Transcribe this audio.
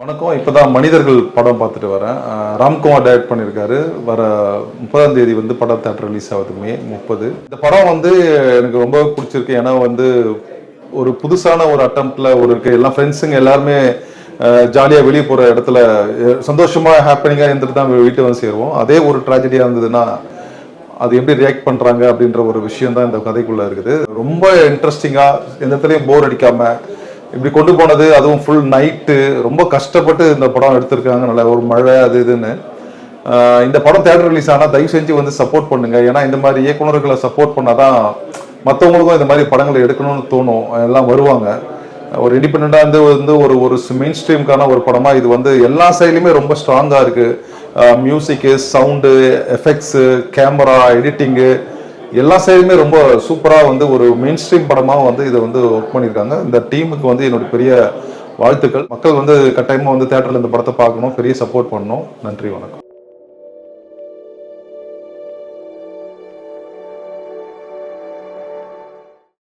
வணக்கம். இப்போதான் மனிதர்கள் படம் பார்த்துட்டு வரேன். ராம்குமார் டைரக்ட் பண்ணியிருக்காரு. வர 30ஆம் தேதி வந்து படம் தியேட்டர் ரிலீஸ் ஆகுது, மே 30. இந்த படம் வந்து எனக்கு ரொம்ப பிடிச்சிருக்கு. ஏன்னா வந்து ஒரு புதுசான ஒரு அட்டம்ப்ட்ல இருக்கு. எல்லாம் ஃப்ரெண்ட்ஸுங்க எல்லாருமே ஜாலியாக வெளியே போகிற இடத்துல சந்தோஷமாக ஹாப்பினிங்காக இருந்துட்டு தான் வீட்டு வந்து சேருவோம். அதே ஒரு ட்ராஜடியாக இருந்ததுன்னா அது எப்படி ரியாக்ட் பண்ணுறாங்க அப்படின்ற ஒரு விஷயம் தான் இந்த கதைக்குள்ளே இருக்குது. ரொம்ப இன்ட்ரெஸ்டிங்காக எந்த இடத்துலையும் போர் அடிக்காமல் இப்படி கொண்டு போனது, அதுவும் ஃபுல் நைட்டு ரொம்ப கஷ்டப்பட்டு இந்த படம் எடுத்திருக்காங்க. நல்ல ஒரு மழை அது இதுன்னு. இந்த படம் தியேட்டர் ரிலீஸ் ஆனால் தயவு செஞ்சு வந்து சப்போர்ட் பண்ணுங்க. ஏன்னா இந்த மாதிரி இயக்குநர்களை சப்போர்ட் பண்ணாதான் மற்றவங்களுக்கும் இந்த மாதிரி படங்களை எடுக்கணும்னு தோணும். எல்லாம் வருவாங்க. ஒரு இண்டிபெண்டாக வந்து ஒரு ஒரு மெயின் ஸ்ட்ரீமுக்கான ஒரு படமாக இது வந்து எல்லா சைட்லையுமே ரொம்ப ஸ்ட்ராங்காக இருக்குது. மியூசிக்கு, சவுண்டு, எஃபெக்ட்ஸு, கேமரா, எடிட்டிங்கு எல்லா சைடுமே ரொம்ப சூப்பராக வந்து ஒரு மெயின் ஸ்ட்ரீம் படமாக வந்து இதை வந்து ஒர்க் பண்ணியிருக்காங்க. இந்த டீமுக்கு வந்து என்னோட பெரிய வாழ்த்துக்கள். மக்கள் வந்து கட்டாயமாக வந்து தியேட்டரில் இந்த படத்தை பார்க்கணும், பெரிய சப்போர்ட் பண்ணணும். நன்றி, வணக்கம்.